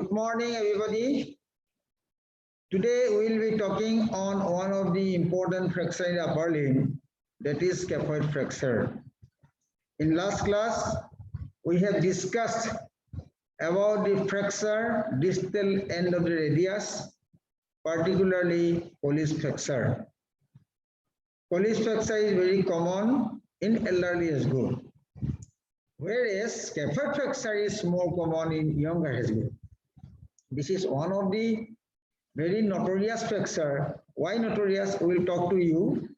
Good morning, everybody. Today we will be talking on one of the important fracture in upper limb, that is scaphoid fracture. In last class, we have discussed about the fracture distal end of the radius, particularly Colles fracture. Colles fracture is very common in elderly age group, whereas scaphoid fracture is more common in younger age group. This is one of the very notorious fracture. Why notorious? We will talk to you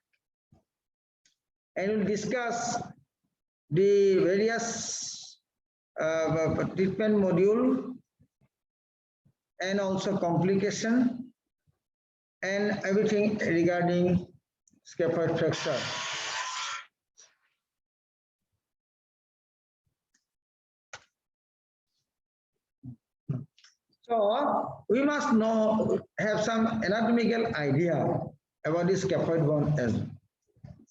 and we'll discuss the various treatment module and also complication and everything regarding scaphoid fracture. So we must have some anatomical idea about the scaphoid bone as well.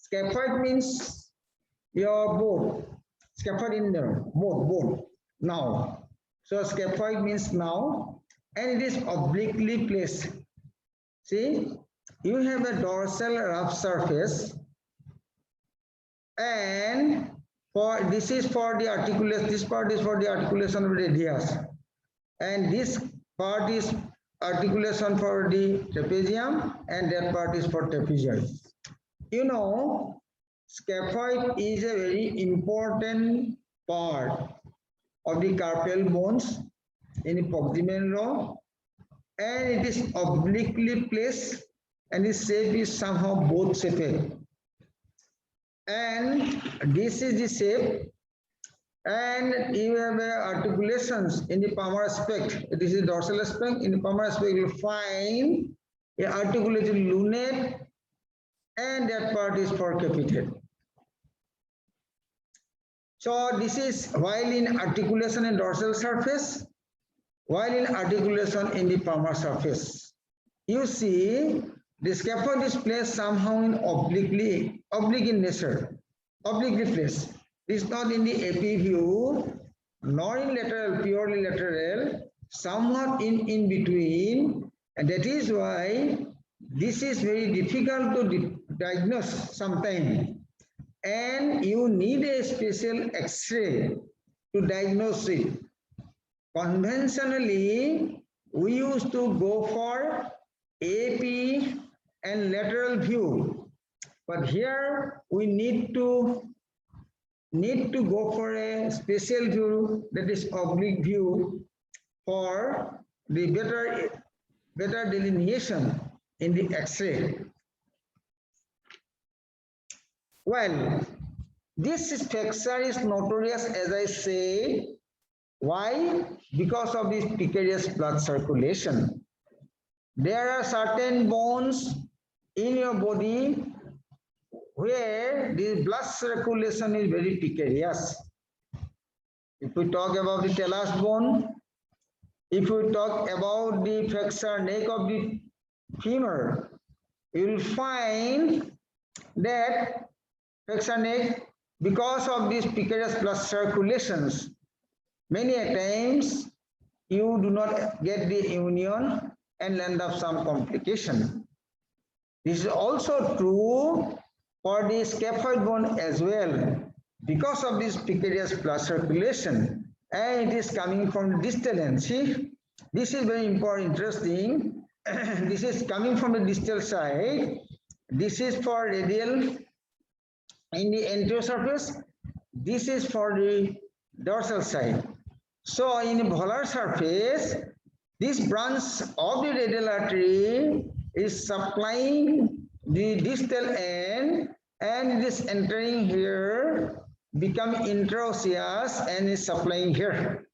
Scaphoid means your bone. Scaphoid in there, bone. Now, so scaphoid means now, and it is obliquely placed. See, you have a dorsal rough surface, and this is for the articulation. This part is for the articulation of the radius. And this part is articulation for the trapezium, and that part is for trapezius. You know, scaphoid is a very important part of the carpal bones in the proximal row, and it is obliquely placed, and its shape is somehow both shaped. And this is the shape. And you have articulations in the palmar aspect. This is dorsal aspect. In the palmar aspect, you will find a articulated lunate, and that part is for capitate. So this is while in articulation in dorsal surface, while in articulation in the palmar surface. You see the scaphoid is placed somehow in oblique in nature, obliquely placed. It's not in the AP view, nor in lateral, purely lateral, somewhat in between, and that is why this is very difficult to diagnose sometimes, and you need a special X-ray to diagnose it. Conventionally, we used to go for AP and lateral view, but here we need to go for a special view, that is oblique view, for the better delineation in the X-ray. Well, this fracture is notorious, as I say. Why? Because of this precarious blood circulation. There are certain bones in your body where the blood circulation is very precarious. If we talk about the talus bone, if we talk about the fracture neck of the femur, you will find that fracture neck, because of these precarious blood circulations, many a times you do not get the union and end up some complication. This is also true for the scaphoid bone as well, because of this precarious blood circulation, and it is coming from the distal end. See, this is very important, interesting. This is coming from the distal side. This is for radial in the anterior surface. This is for the dorsal side. So in the volar surface, this branch of the radial artery is supplying the distal end, and it is entering here, become intraosseous, and is supplying here.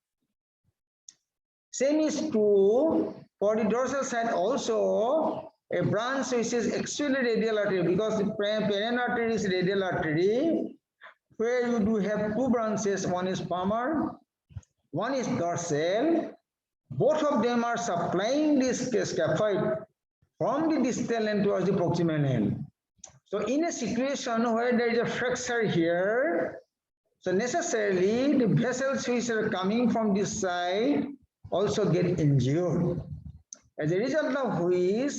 Same is true for the dorsal side also, a branch which is actually radial artery, because the paren artery is radial artery, where you do have two branches, one is palmar, one is dorsal. Both of them are supplying this scaphoid from the distal end towards the proximal end. So in a situation where there is a fracture here, so necessarily the vessels which are coming from this side also get injured. As a result of which,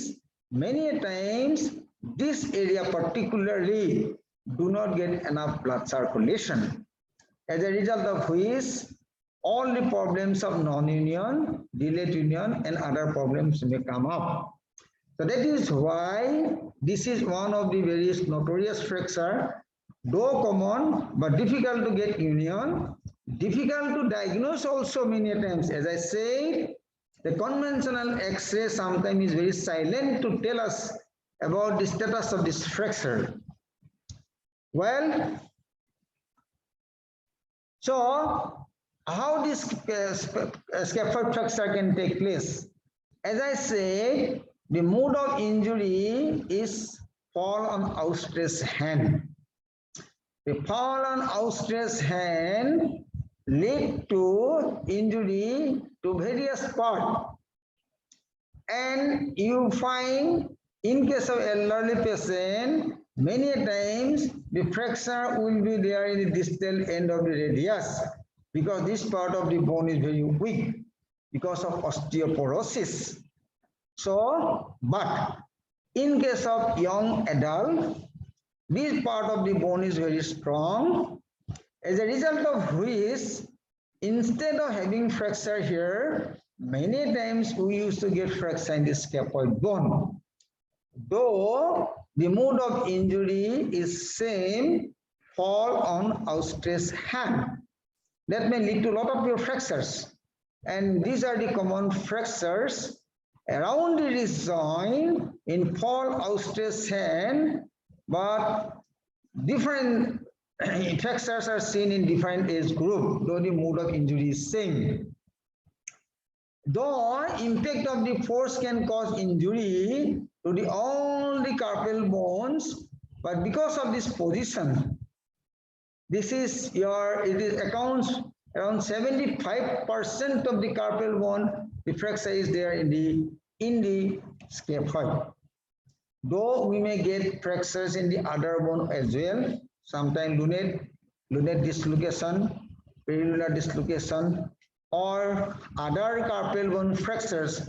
many times this area particularly do not get enough blood circulation. As a result of which, all the problems of non-union, delayed union, and other problems may come up. So that is why this is one of the various notorious fracture, though common but difficult to get union, difficult to diagnose also many times. As I said, the conventional X-ray sometimes is very silent to tell us about the status of this fracture. Well, so how this scaphoid fracture can take place? As I said, the mode of injury is fall on outstretched hand. The fall on outstretched hand lead to injury to various parts. And you find in case of elderly patient, many times the fracture will be there in the distal end of the radius because this part of the bone is very weak because of osteoporosis. So, but in case of young adult, this part of the bone is very strong. As a result of which, instead of having fracture here, many times we used to get fracture in the scaphoid bone. Though the mode of injury is same, fall on outstretched hand. That may lead to a lot of your fractures. And these are the common fractures around the wrist joint in fall outstretched hand, but different fractures are seen in different age group, though the mode of injury is same. Though impact of the force can cause injury to all the carpal bones, but because of this position, this is it accounts around 75% of the carpal bone, the fracture is there in the scaphoid. Though we may get fractures in the other bone as well, sometimes lunate dislocation, perinular dislocation, or other carpal bone fractures,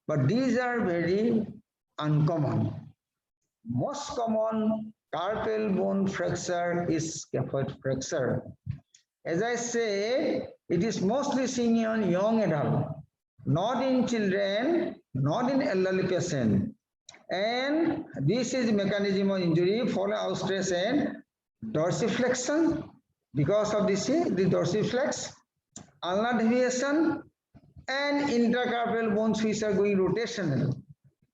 but these are very uncommon. Most common carpal bone fracture is scaphoid fracture. As I said, it is mostly seen in young adult, not in children, not in elderly patient. And this is the mechanism of injury, fall outstretched and dorsiflexion. Because of this, the dorsiflex, ulnar deviation, and intracarpal bones which are going rotational.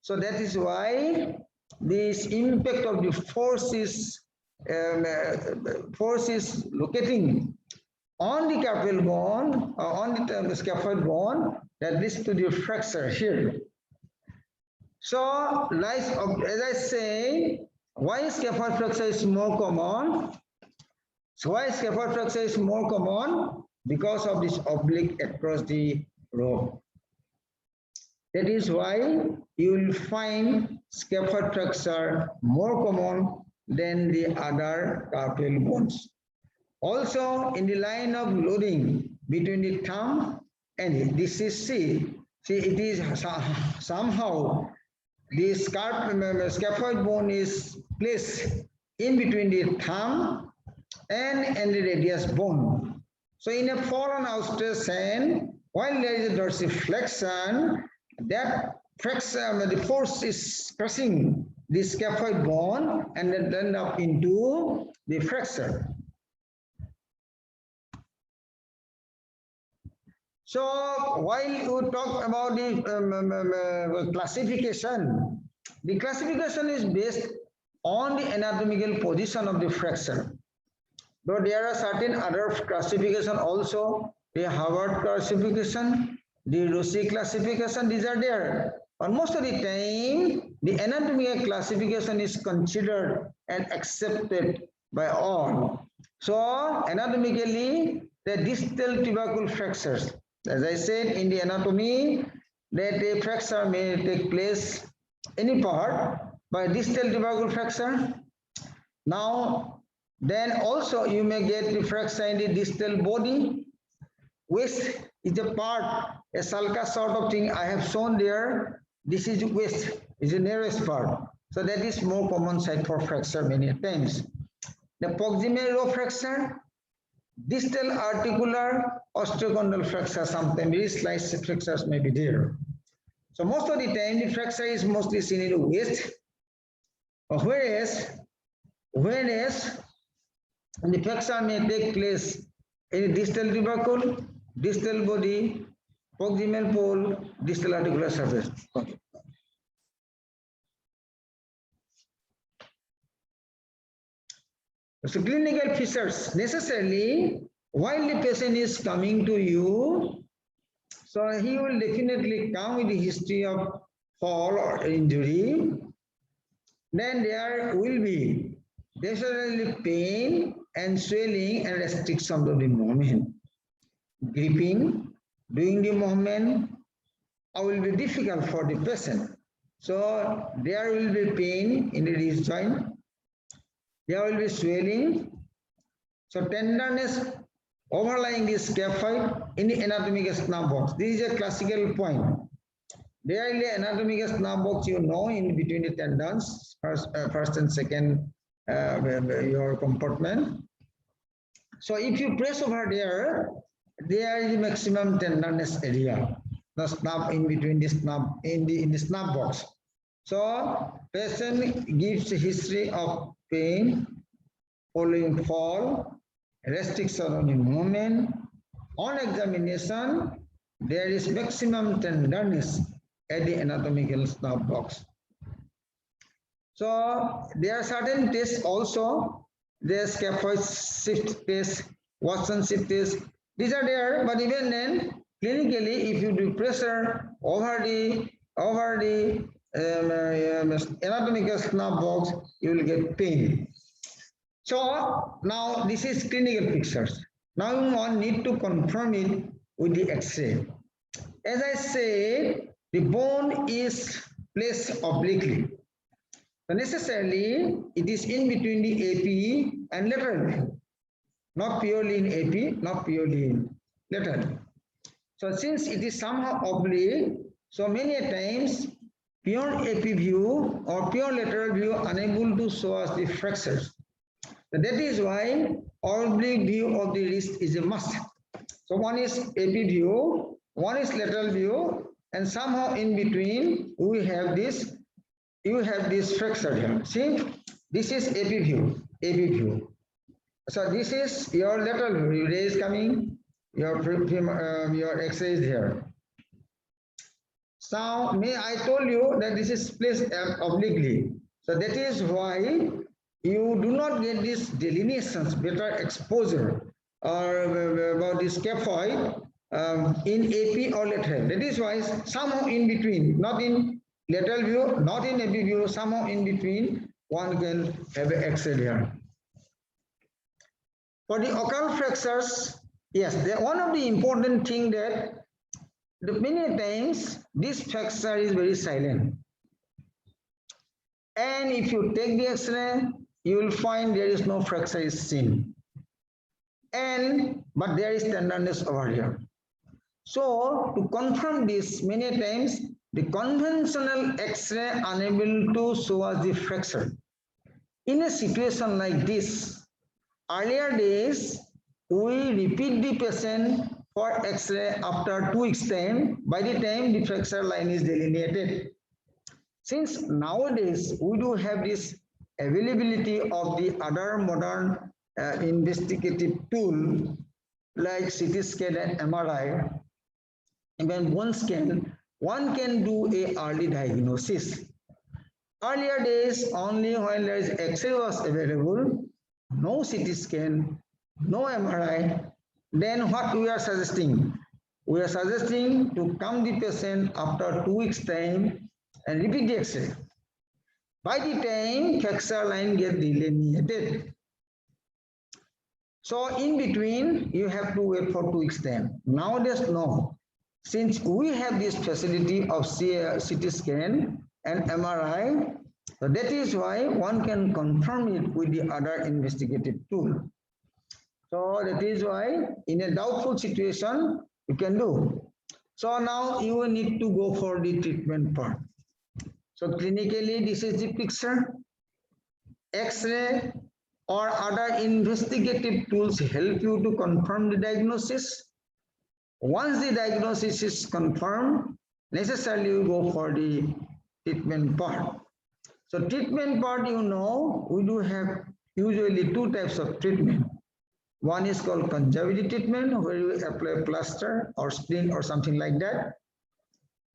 So that is why this impact of the force is locating on the carpal bone, on the scaphoid bone, that leads to the fracture here. So, like as I say, why scaphoid fracture is more common? So why scaphoid fracture is more common? Because of this oblique across the rope. That is why you will find scaphoid fracture more common than the other carpal bones. Also, in the line of loading between the thumb and this is see it is somehow this scaphoid bone is placed in between the thumb and the radius bone. So in a fall on outstretched hand, while there is a dorsiflexion, that fracture, the force is crushing the scaphoid bone and then end up into the fracture. So while you talk about the classification, the classification is based on the anatomical position of the fracture. Though there are certain other classification also, the Harvard classification, the Rossi classification, these are there. But most of the time, the anatomical classification is considered and accepted by all. So anatomically, the distal tubercle fractures. As I said in the anatomy, that a fracture may take place any part by distal tubercle fracture. Now, then also you may get the fracture in the distal body. Waist is a part, a sulcus sort of thing I have shown there. This is waist, is the nearest part. So that is more common site for fracture many times. The proximal row fracture, distal articular osteochondral fracture, sometimes very slight fractures may be there. So most of the time the fracture is mostly seen in the waist, whereas the fracture may take place in distal tubercle, distal body, proximal pole, distal articular surface. Okay. So clinical features, necessarily while the patient is coming to you, so he will definitely come with the history of fall or injury. Then there will be definitely pain and swelling and restriction of the movement. Gripping, doing the movement will be difficult for the patient. So there will be pain in the wrist joint. There will be swelling. So tenderness overlying the scaphoid in the anatomical snap box. This is a classical point. There is the anatomical snap box, you know, in between the tendons, first and second your compartment. So if you press over there, there is the maximum tenderness area, the snap in between the snap in the snap box. So patient gives a history of pain following fall, restriction on the movement. On examination, there is maximum tenderness at the anatomical snap box. So there are certain tests also. The scaphoid shift test, Watson shift test. These are there, but even then, clinically, if you do pressure over the anatomical snap box, you will get pain. So now this is clinical pictures. Now you need to confirm it with the X-ray. As I said, the bone is placed obliquely. So necessarily, it is in between the AP and lateral view. Not purely in AP, not purely in lateral. So since it is somehow oblique, so many times pure AP view or pure lateral view unable to show us the fractures. So that is why oblique view of the wrist is a must. So one is AP view, one is lateral view, and somehow in between we have this. You have this fracture here. See, this is AP view, AP view. So this is your lateral view. Ray is coming. Your X-ray is here. So I told you that this is placed obliquely. So that is why you do not get these delineations, better exposure or about the scaphoid in AP or lateral. That is why somehow in between, not in lateral view, not in AP view, somehow in between, one can have an X-ray here. For the occult fractures, yes, one of the important thing that many times this fracture is very silent. And if you take the X-ray, you will find there is no fracture is seen. But there is tenderness over here. So to confirm this, many times the conventional X-ray unable to show us the fracture. In a situation like this, earlier days, we repeat the patient for X-ray after 2 weeks time, by the time the fracture line is delineated. Since nowadays, we do have this availability of the other modern investigative tool like CT scan and MRI, even bone scan, one can do a early diagnosis. Earlier days, only when there is X-ray was available, no CT scan, no MRI, then what we are suggesting? We are suggesting to come the patient after 2 weeks time and repeat the X-ray. By the time fracture line gets delineated. So in between, you have to wait for 2 weeks time. Nowadays, no. Since we have this facility of CT scan and MRI, so that is why one can confirm it with the other investigative tool. So that is why in a doubtful situation, you can do. So now you need to go for the treatment part. So clinically, this is the picture. X-ray or other investigative tools help you to confirm the diagnosis. Once the diagnosis is confirmed, necessarily you go for the treatment part. So treatment part, you know, we do have usually two types of treatment. One is called conservative treatment, where you apply plaster or splint or something like that.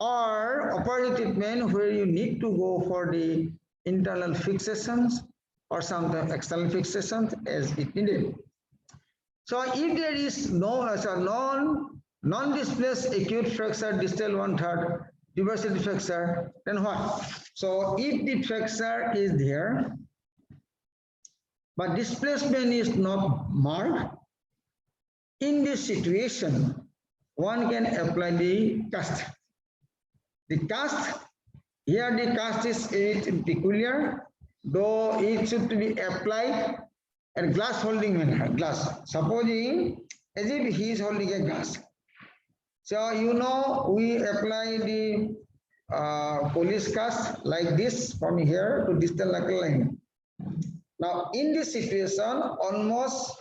Or operative treatment, where you need to go for the internal fixations or sometimes external fixations as it needed. So if there is no non-displaced acute fracture distal 1/3 diversity fracture, then what? So if the fracture is there, but displacement is not marked, in this situation, one can apply the cast. The cast, here the cast is peculiar, though it should be applied at glass holding manner, glass. Supposing as if he is holding a glass. So you know we apply the police cast like this from here to distal knuckle line. Now in this situation, almost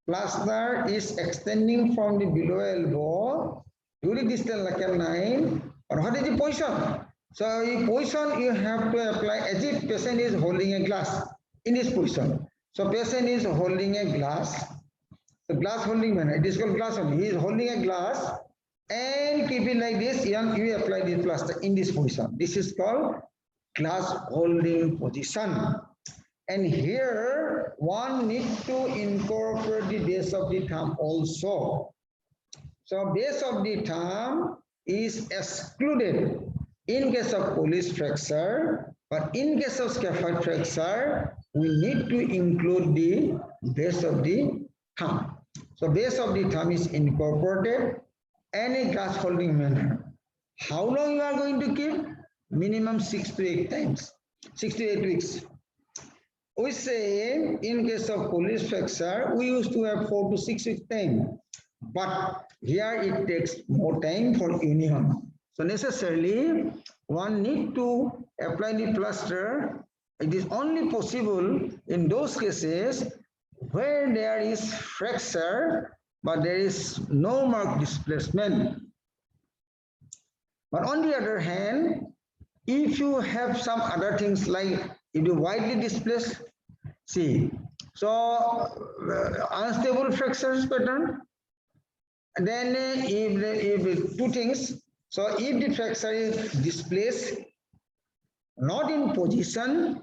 plaster is extending from the below elbow to the distal knuckle line. Or what is the position? So in position you have to apply as if patient is holding a glass in this position. So patient is holding a glass, the glass holding manner, it is called glass holding. He is holding a glass and keep it like this, and you apply the plaster in this position. This is called glass holding position. And here one needs to incorporate the base of the thumb also. So base of the thumb is excluded in case of Colles fracture, but in case of scaphoid fracture, we need to include the base of the thumb. So base of the thumb is incorporated and a glass holding manner. How long you are going to keep? Minimum 6 to 8 times, 6 to 8 weeks. We say in case of Colles fracture, we used to have 4 to 6 weeks time, but here it takes more time for union. So necessarily one need to apply the plaster. It is only possible in those cases where there is fracture, but there is no marked displacement. But on the other hand, if you have some other things like if you widely displaced, see, so unstable fractures pattern, and then if two things, so if the fracture is displaced, not in position,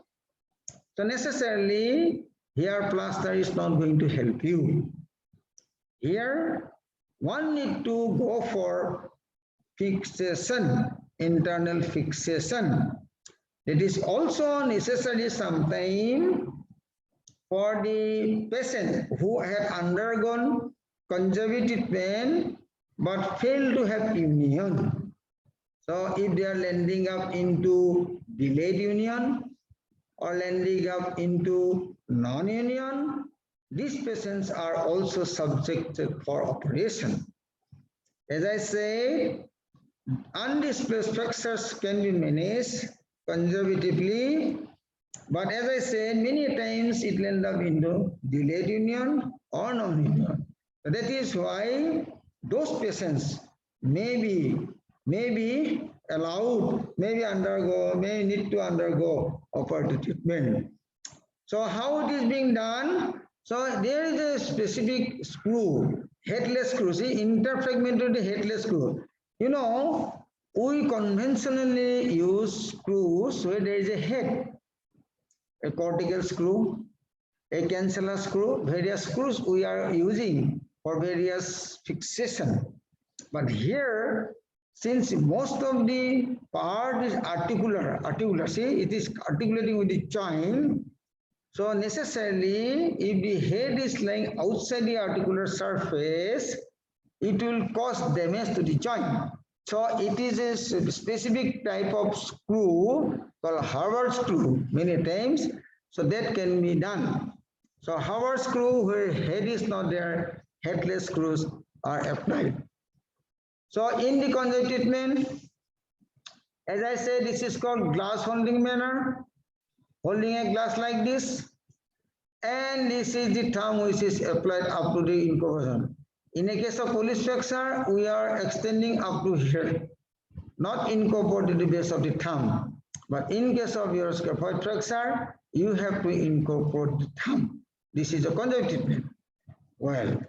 so necessarily here plaster is not going to help you. Here one need to go for fixation, internal fixation. It is also necessary sometime for the patient who had undergone conservative treatment but failed to have union. So if they are landing up into delayed union or landing up into non-union, these patients are also subjected for operation. As I said, undisplaced fractures can be managed conservatively, but as I said, many times it will end up into delayed union or non-union. So that is why those patients may be allowed, may need to undergo operative treatment. So how it is being done? So there is a specific screw, headless screw. See, interfragmented headless screw. You know, we conventionally use screws where there is a head, a cortical screw, a canceller screw, various screws we are using for various fixation. But here, since most of the part is articular, see, it is articulating with the joint. So necessarily, if the head is lying outside the articular surface, it will cause damage to the joint. So it is a specific type of screw called Harvard screw many times. So that can be done. So Howard screw, where head is not there, headless screws are applied. So in the conjunctive treatment, as I said, this is called glass holding manner, holding a glass like this, and this is the term which is applied up to the incubation. In a case of Polish fracture, we are extending up to here, not incorporate the base of the thumb. But in case of your scaphoid fracture, you have to incorporate the thumb. This is a conjunctive treatment. Well,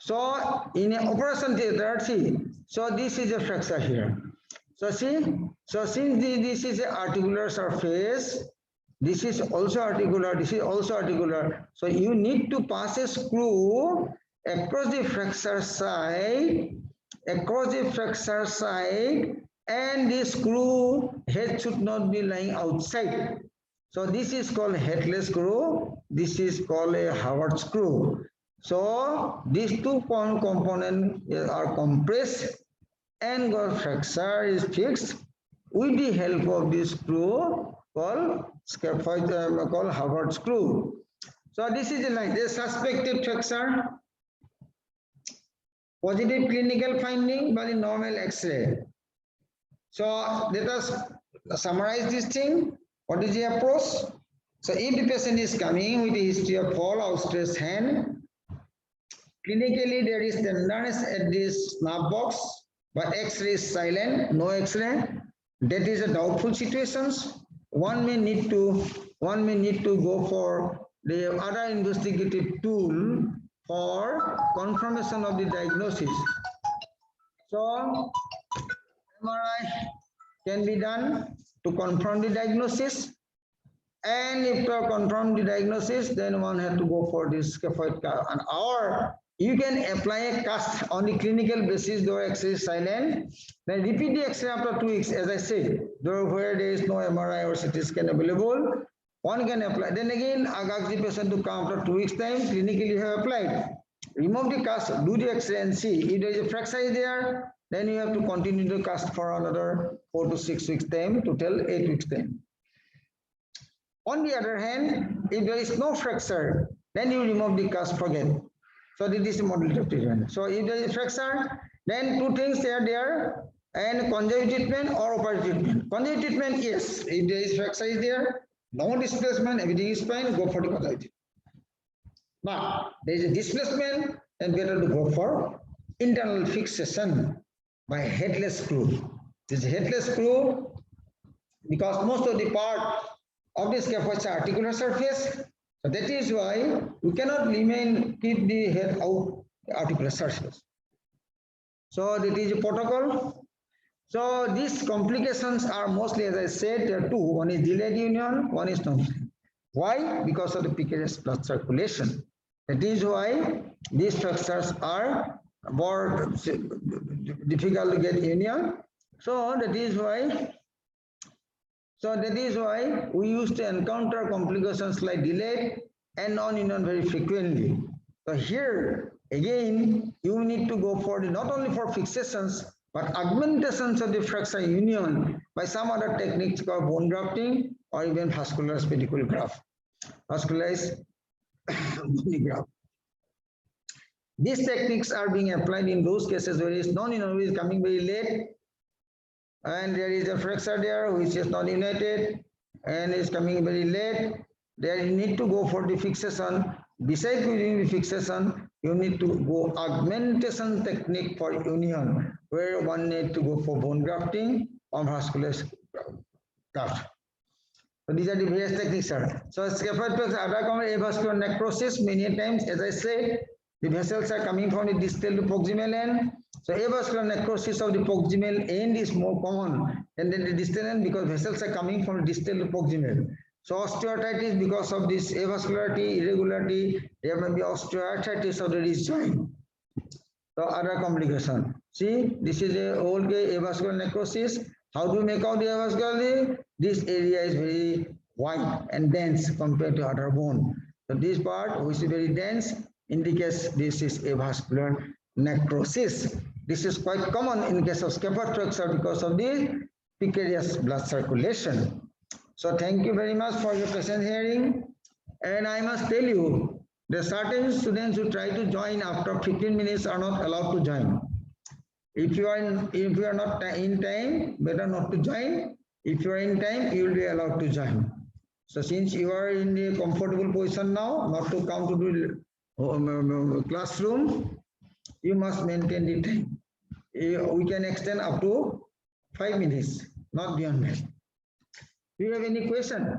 so in an operation theater, see, so this is a fracture here. So see, so since this is an articular surface, this is also articular, this is also articular. So you need to pass a screw across the fracture side, and this screw head should not be lying outside. So this is called headless screw. This is called a Howard screw. So these two components are compressed and the fracture is fixed with the help of this screw called scaphoid, called Howard screw. So this is the line. The suspected fracture, positive clinical finding by the normal X-ray. So let us summarize this thing. What is the approach? So if the patient is coming with a history of fall, outstretched hand, clinically there is tenderness at this snap box, but X-ray is silent, no X-ray. That is a doubtful situations. One may need to go for the other investigative tool for confirmation of the diagnosis. So MRI can be done to confirm the diagnosis, and if to confirm the diagnosis, then one has to go for this scaphoid cast. And or you can apply a cast on the clinical basis, though X-ray is silent. Then repeat the X-ray after 2 weeks, as I said, though where there is no MRI or CT scan available, one can apply. Then again, I ask the patient to come after 2 weeks time, clinically you have applied. Remove the cast, do the X-ray and see if there is a fracture there. Then you have to continue to cast for another 4 to 6 weeks time, total 8 weeks time. On the other hand, if there is no fracture, then you remove the cast, forget. So this is the modality of treatment. So if there is fracture, then two things are there, and conjunctive treatment or operative treatment. Conjunctive treatment, yes, if there is fracture is there, no displacement, everything is fine, go for the conjunctive. But there is a displacement, then better to go for internal fixation by headless screw. This headless screw, because most of the part of the scaphoid is articular surface, so that is why we cannot keep the head out the articular surface. So that is a protocol. So these complications are mostly, as I said, there are two. One is delayed union, one is non. Why? Because of the precarious blood circulation. That is why these fractures are more difficult to get union. So that is why we used to encounter complications like delayed and non-union very frequently. So here again, you need to go for not only for fixations but augmentations of the fracture union by some other techniques called bone grafting or even vascularized pedicle graft, vascularized bone graft. These techniques are being applied in those cases where it's non-union is coming very late, and there is a fracture there which is not united and is coming very late. There you need to go for the fixation. Besides doing the fixation, you need to go augmentation technique for union, where one need to go for bone grafting or vascular graft. So these are the various techniques, sir. So scaphoid fracture, other common avascular necrosis, many times, as I said, the vessels are coming from the distal to proximal end. So avascular necrosis of the proximal end is more common than the distal end because vessels are coming from distal to proximal. So osteoarthritis, because of this avascularity, irregularity, there may be osteoarthritis of the wrist joint. So other complication. See, this is a old avascular necrosis. How do we make out the avascularity? This area is very wide and dense compared to other bone. So this part, which is very dense, indicates this is avascular necrosis. This is quite common in case of scaphoid fracture because of the precarious blood circulation. So thank you very much for your patient hearing. And I must tell you There are certain students who try to join after 15 minutes are not allowed to join. If you are not in time, better not to join. If you are in time, you will be allowed to join. So since you are in a comfortable position now, not to come to the classroom, you must maintain the time. We can extend up to 5 minutes, not beyond that. Do you have any question?